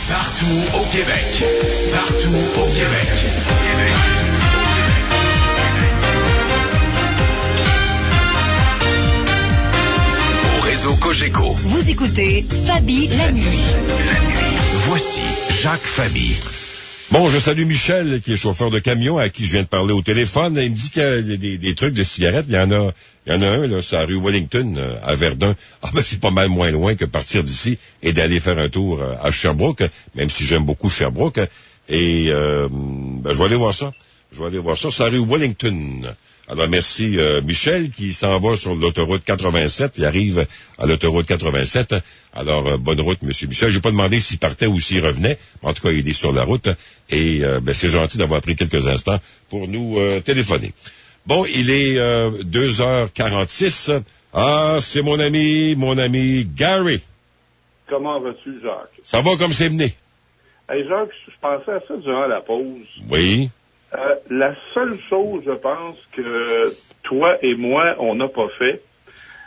Partout au Québec. Partout au Québec. Au réseau Cogeco. Vous écoutez Fabi la nuit. Voici Jacques Fabi. Bon, je salue Michel, qui est chauffeur de camion, à qui je viens de parler au téléphone. Il me dit qu'il y a des trucs de cigarettes. Il y en a un, là, c'est à rue Wellington, à Verdun. Ah, ben, c'est pas mal moins loin que partir d'ici et d'aller faire un tour à Sherbrooke, même si j'aime beaucoup Sherbrooke. Et, ben, je vais aller voir ça. C'est à rue Wellington. Alors, merci, Michel, qui s'en va sur l'autoroute 87. Il arrive à l'autoroute 87. Alors, bonne route, monsieur Michel. J'ai pas demandé s'il partait ou s'il revenait. En tout cas, il est sur la route. Et, ben, c'est gentil d'avoir pris quelques instants pour nous téléphoner. Bon, il est 2h46. Ah, c'est mon ami Gary. Comment vas-tu, Jacques? Ça va comme c'est mené? Hey, Jacques, je pensais à ça durant la pause. Oui. La seule chose, je pense, que toi et moi, on n'a pas fait,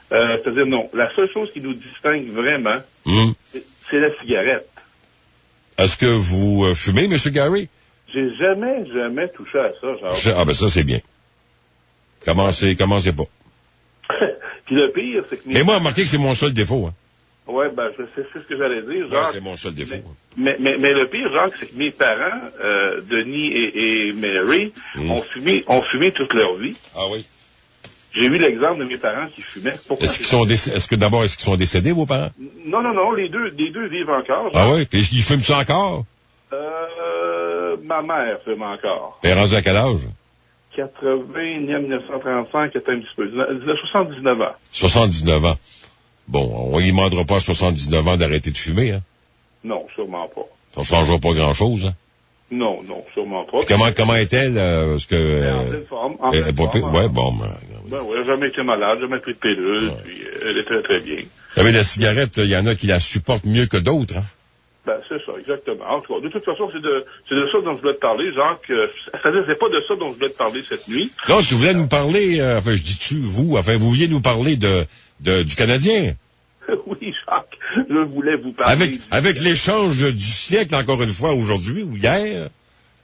c'est-à-dire non, la seule chose qui nous distingue vraiment, c'est la cigarette. Est-ce que vous fumez, M. Gary? J'ai jamais touché à ça, genre. Ah ben ça, c'est bien. Commencez pas. Puis le pire, c'est que... Mais moi, remarquez que c'est mon seul défaut, hein. Ouais, ben, c'est ce que j'allais dire, genre. Ouais, c'est mon seul défaut. Mais le pire, genre, c'est que mes parents, Denis et Mary, ont fumé toute leur vie. Ah oui? J'ai eu l'exemple de mes parents qui fumaient. Pourquoi? Est-ce qu'ils sont décédés, vos parents? Non, les deux vivent encore. Genre. Ah oui? Puis ils fument-tu encore? Ma mère fume encore. Elle est rendue à quel âge? 1935, un petit peu. 79 ans. 79 ans. Bon, on y demandera pas à 79 ans d'arrêter de fumer, hein? Non, sûrement pas. Ça changera pas grand-chose, hein? Non, sûrement pas. Puis comment est-elle? Parce que... en pleine forme. Ouais, bon, ben oui, elle n'a jamais été malade, jamais pris de pilule, puis elle est très, très bien. Vous savez, la cigarette, il y en a qui la supportent mieux que d'autres, hein? Ben, c'est ça, exactement. En tout cas, de toute façon, c'est de ça dont je voulais te parler, Jacques. C'est-à-dire, c'est pas de ça dont je voulais te parler cette nuit. Non, si vous voulez nous parler, enfin, je dis-tu, vous, enfin, vous vouliez nous parler du Canadien. Oui, Jacques, je voulais vous parler. Avec l'échange du siècle, encore une fois, aujourd'hui ou hier.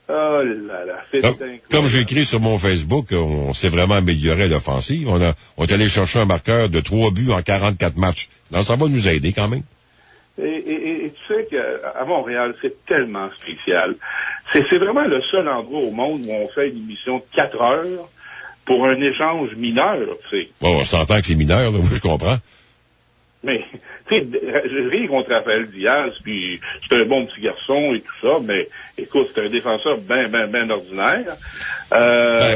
Oh là là, c'est incroyable. Comme j'ai écrit sur mon Facebook, on s'est vraiment amélioré à l'offensive. On est allé chercher un marqueur de 3 buts en 44 matchs. Non, ça va nous aider quand même. Et tu sais qu'à Montréal, c'est tellement spécial. C'est vraiment le seul endroit au monde où on fait une émission de 4 heures pour un échange mineur, tu sais. Bon, on s'entend que c'est mineur, là, je comprends. Mais, tu sais, j'ai rien contre Raphaël Diaz, puis c'est un bon petit garçon et tout ça, mais écoute, c'est un défenseur ben ordinaire.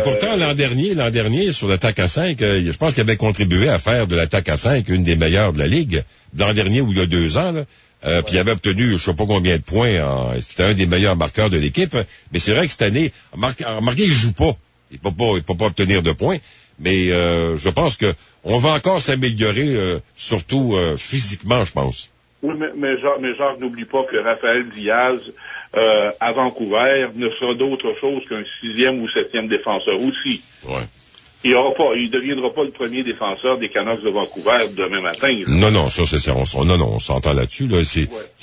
Pourtant, l'an dernier, sur l'attaque à 5, je pense qu'il avait contribué à faire de l'attaque à 5 une des meilleures de la Ligue. L'an dernier, ou il y a 2 ans, là. Puis il avait obtenu, je sais pas combien de points, c'était un des meilleurs marqueurs de l'équipe. Mais c'est vrai que cette année, remarquez, il joue pas. Il peut pas obtenir de points. Mais je pense que on va encore s'améliorer, surtout physiquement, je pense. Oui, mais Jacques, n'oublie pas que Raphaël Diaz, à Vancouver, ne sera d'autre chose qu'un 6e ou 7e défenseur aussi. Ouais. Il deviendra pas le premier défenseur des Canucks de Vancouver demain matin. Là. Non, ça c'est on s'entend là-dessus. Là,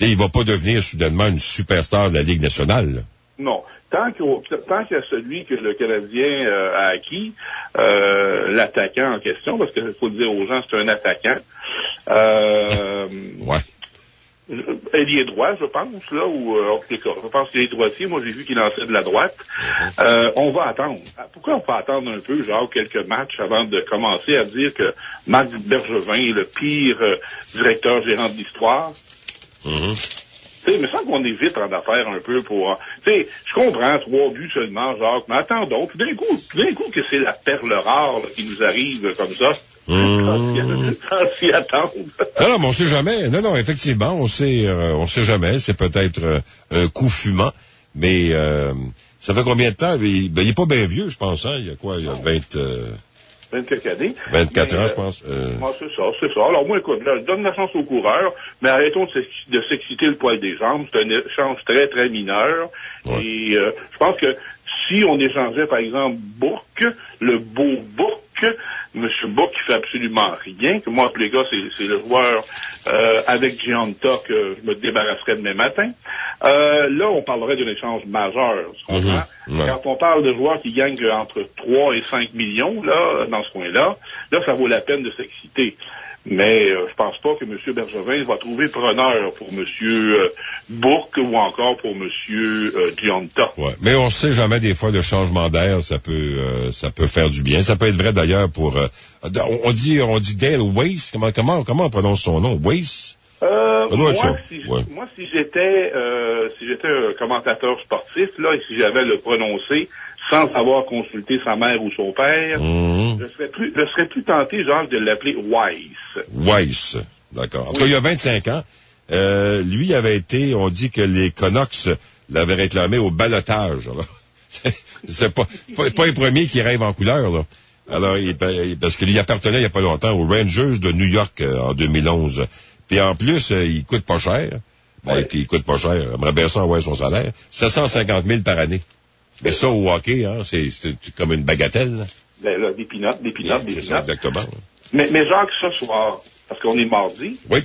il va pas devenir soudainement une superstar de la Ligue nationale. Là. Non. Tant qu'il y a celui que le Canadien a acquis, l'attaquant en question, parce qu'il faut le dire aux gens, c'est un attaquant. Ouais. Ailier droit, je pense, là, ou je pense qu'il est droitier. Moi, j'ai vu qu'il lançait de la droite. On va attendre. Pourquoi on peut attendre un peu, genre, quelques matchs avant de commencer à dire que Marc Bergevin est le pire directeur gérant de l'histoire? Tu sais, il me semble qu'on évite en affaires un peu pour... Tu sais, je comprends, 3 buts seulement, Jacques, mais attendons. Puis d'un coup que c'est la perle rare là, qui nous arrive comme ça. Sans s'y attendre. Non, mais on sait jamais. Non, effectivement, on sait jamais. C'est peut-être un coup fumant. Mais ça fait combien de temps? Il est pas bien vieux, je pense, hein? Il y a quoi? Il y a 24 années. 24 ans, je pense. C'est ça. Alors moi, écoute, là, je donne la chance aux coureurs, mais arrêtons de s'exciter le poil des jambes. C'est un échange très, très mineur. Ouais. Et je pense que si on échangeait, par exemple, Bourque, le beau Bourque, M. Bourque qui fait absolument rien, que moi, en tous les cas, c'est le joueur avec Gianta que je me débarrasserais demain matin. Là, on parlerait d'un échange majeur, tu comprends? Ouais. Quand on parle de joueurs qui gagnent entre 3 et 5 millions, là, dans ce coin-là, là, ça vaut la peine de s'exciter. Mais je pense pas que M. Bergevin va trouver preneur pour M. Bourque ou encore pour M. Gionta. Ouais. Mais on sait jamais, des fois, le changement d'air, ça peut faire du bien. Ça peut être vrai d'ailleurs pour on dit Dale Weiss. Comment on prononce son nom? Weiss? Moi, si j'étais un commentateur sportif, là, et si j'avais le prononcé sans avoir consulté sa mère ou son père, je serais plus tenté, genre, de l'appeler Weiss. Weiss. D'accord. En tout cas, il y a 25 ans, lui avait été, on dit que les Canucks l'avaient réclamé au ballottage. Alors, c'est pas les premiers qui rêvent en couleur, là. Alors, parce qu'il appartenait il y a pas longtemps aux Rangers de New York en 2011. Puis en plus, il coûte pas cher. Il coûte pas cher. J'aimerais bien ça envoyer son salaire. 750 000 par année. Mais ça, au hockey, hein, c'est comme une bagatelle. Là. Ben là, des pinottes. Exactement. Mais Jacques, ce soir, parce qu'on est mardi, oui.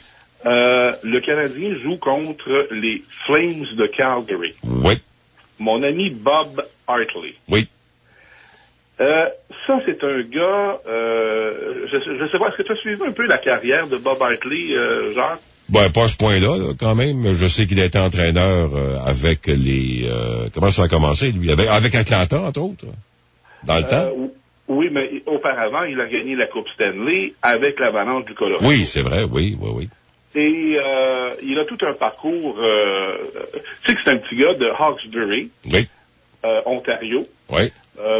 Le Canadien joue contre les Flames de Calgary. Oui. Mon ami Bob Hartley. Oui. Ça, c'est un gars, je sais pas, est-ce que tu as suivi un peu la carrière de Bob Hartley, Jacques? Ben, pas à ce point-là, là, quand même. Je sais qu'il a été entraîneur avec les... comment ça a commencé, lui? Avec Atlanta, entre autres, dans le temps? Oui, mais auparavant, il a gagné la Coupe Stanley avec l'Avalanche du Colorado. Oui, c'est vrai, oui. Et il a tout un parcours... tu sais que c'est un petit gars de Hawkesbury, oui. Ontario. Oui.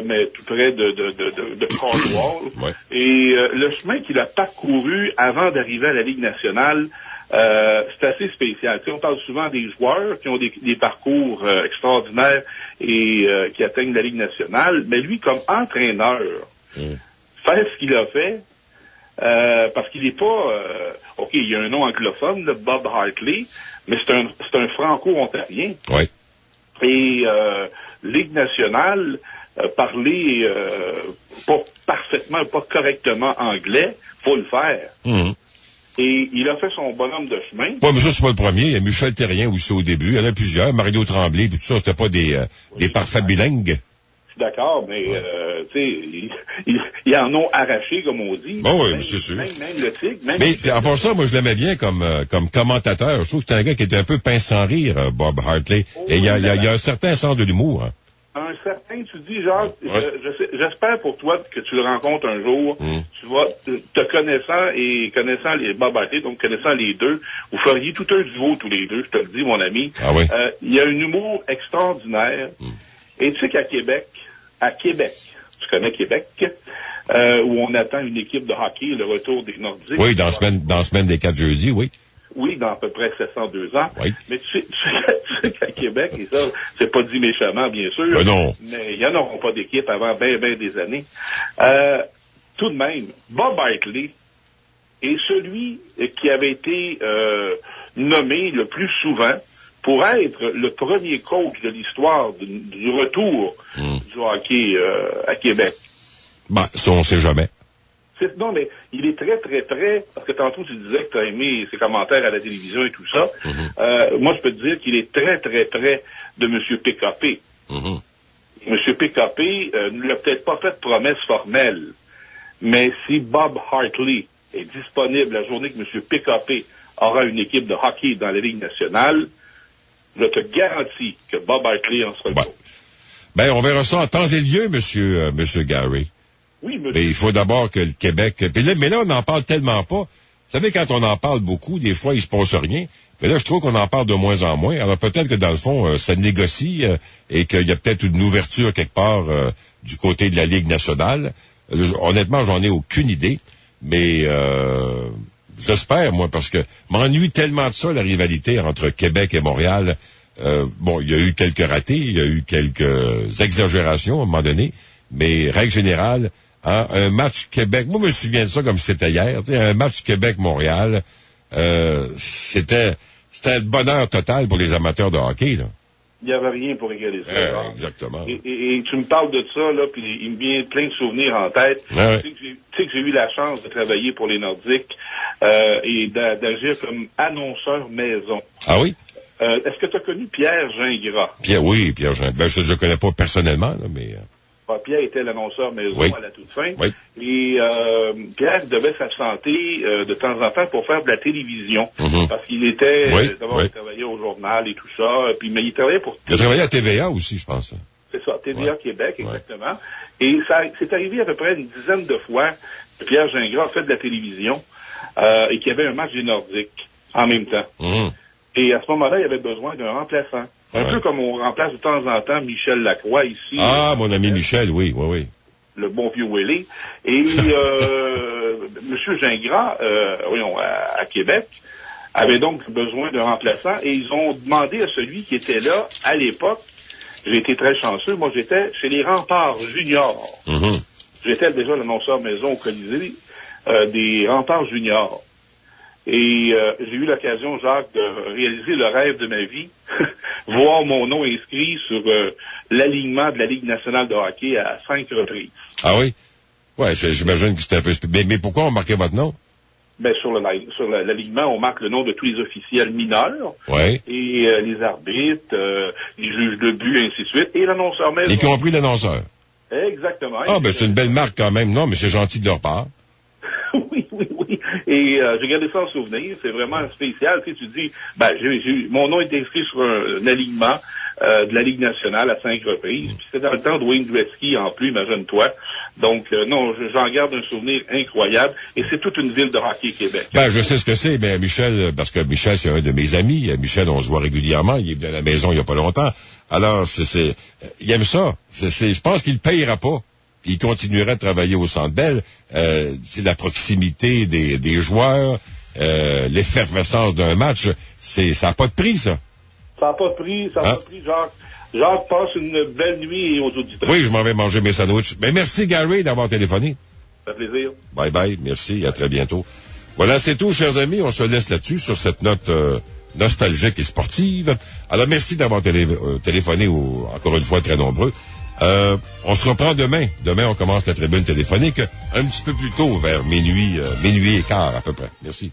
Mais tout près de Cornwall. Oui. Et le chemin qu'il a parcouru avant d'arriver à la Ligue nationale, c'est assez spécial. Tu sais, on parle souvent des joueurs qui ont des parcours extraordinaires et qui atteignent la Ligue nationale, mais lui, comme entraîneur, faire ce qu'il a fait, parce qu'il n'est pas... OK, il y a un nom anglophone, le Bob Hartley, mais c'est un franco-ontarien. Oui. Et Ligue nationale, parler pas parfaitement, pas correctement anglais, faut le faire. Et il a fait son bonhomme de chemin. Oui, mais ça, c'est pas le premier. Il y a Michel Therrien aussi au début. Il y en a plusieurs. Mario Tremblay, puis tout ça, c'était pas des parfaits bilingues. Je suis d'accord, mais tu sais, ils en ont arraché, comme on dit. Bon, oui, c'est sûr. Même le Tigre. Mais en part ça, moi, je l'aimais bien comme commentateur. Je trouve que c'était un gars qui était un peu pince sans rire, Bob Hartley. Et il y a un certain sens de l'humour. Hein. Un certain, tu dis, Jacques, j'espère pour toi que tu le rencontres un jour. Tu vas, te connaissant les Bob Hartley, donc connaissant les deux, vous feriez tout un duo tous les deux, je te le dis, mon ami. Ah oui. Il y a un humour extraordinaire. Et tu sais qu'à Québec, tu connais Québec, où on attend une équipe de hockey, le retour des Nordiques. Oui, dans la semaine des 4 jeudis, oui. Oui, dans à peu près 702 ans. Oui. Mais tu sais qu'à Québec, et ça, c'est pas dit méchamment, bien sûr. Non. Mais il y en auront pas d'équipe avant ben des années. Tout de même, Bob Hartley est celui qui avait été nommé le plus souvent pour être le premier coach de l'histoire du retour du hockey à Québec. Ben, ça, on sait jamais. Non, mais il est très, très près, parce que tantôt tu disais que tu as aimé ses commentaires à la télévision et tout ça. Moi, je peux te dire qu'il est très, très près de M. PKP. M. PKP ne lui a peut-être pas fait de promesse formelle, mais si Bob Hartley est disponible la journée que M. PKP aura une équipe de hockey dans la Ligue nationale, je te garantis que Bob Hartley en sera le coach. Ben, on verra ça en temps et lieu, monsieur Gary. Oui, monsieur. Mais il faut d'abord que le Québec... Mais là, on n'en parle tellement pas. Vous savez, quand on en parle beaucoup, des fois, il se passe rien. Mais là, je trouve qu'on en parle de moins en moins. Alors peut-être que dans le fond, ça négocie et qu'il y a peut-être une ouverture quelque part du côté de la Ligue nationale. Honnêtement, j'en ai aucune idée. Mais j'espère, moi, parce que m'ennuie tellement de ça, la rivalité entre Québec et Montréal. Bon, il y a eu quelques ratés, il y a eu quelques exagérations à un moment donné. Mais règle générale, hein, un match Québec, moi je me souviens de ça comme c'était hier, un match Québec-Montréal, c'était un bonheur total pour les amateurs de hockey, là. Il n'y avait rien pour égaler ça. Exactement. Et tu me parles de ça, là, puis il me vient plein de souvenirs en tête. Tu sais que j'ai eu la chance de travailler pour les Nordiques et d'agir comme annonceur maison. Ah oui? Est-ce que tu as connu Pierre Gingras? Pierre Gingras. Ben, je ne connais pas personnellement, là, mais... Pierre était l'annonceur maison à la toute fin. Oui. Et Pierre devait s'absenter de temps en temps pour faire de la télévision. Parce qu'il était... il travaillait au journal et tout ça. Mais il travaillait pour... Il a travaillé à TVA aussi, je pense. C'est ça, TVA Québec, exactement. Et ça c'est arrivé à peu près une dizaine de fois que Pierre Gingras a fait de la télévision et qu'il y avait un match des Nordiques en même temps. Et à ce moment-là, il y avait besoin d'un remplaçant. Un peu comme on remplace de temps en temps Michel Lacroix ici. Ah, mon ami Michel, oui. Le bon vieux Willy. Et M. Gingras, à Québec, avait donc besoin d'un remplaçant et ils ont demandé à celui qui était là à l'époque. J'ai été très chanceux. Moi, j'étais chez les Remparts Juniors. J'étais déjà l'annonceur maison au Colisée des Remparts Juniors. Et j'ai eu l'occasion, Jacques, de réaliser le rêve de ma vie, voir mon nom inscrit sur l'alignement de la Ligue nationale de hockey à 5 reprises. Ah oui? Ouais, j'imagine que c'était un peu... Mais pourquoi on marquait votre nom? Ben, sur l'alignement, on marque le nom de tous les officiels mineurs. Ouais. Et les arbitres, les juges de but, ainsi de suite, et l'annonceur maison. Y compris l'annonceur. Exactement. Ah, ben, c'est une belle marque quand même. Non, mais c'est gentil de leur part. Oui. Et j'ai gardé ça en souvenir. C'est vraiment spécial. Tu sais, tu dis, mon nom est inscrit sur un alignement de la Ligue nationale à 5 reprises. Puis c'était dans le temps de Wayne Gretzky en plus, imagine-toi. Donc, non, j'en garde un souvenir incroyable. Et c'est toute une ville de hockey Québec. Ben, je sais ce que c'est, mais Michel, parce que Michel, c'est un de mes amis. Michel, on se voit régulièrement. Il est venu à la maison il y a pas longtemps. Alors, il aime ça. Je pense qu'il ne payera pas. Il continuera de travailler au Centre Bell. C'est la proximité des joueurs, l'effervescence d'un match. Ça n'a pas de prix, ça. Ça n'a pas de prix, Jacques. Jacques, passe une belle nuit aux auditeurs. Oui, je m'en vais manger mes sandwichs. Mais merci, Gary, d'avoir téléphoné. Ça fait plaisir. Bye bye, merci, à très bientôt. Voilà, c'est tout, chers amis. On se laisse là-dessus, sur cette note nostalgique et sportive. Alors, merci d'avoir téléphoné, encore une fois, très nombreux. On se reprend demain. Demain, on commence la tribune téléphonique un petit peu plus tôt, vers minuit et quart à peu près. Merci.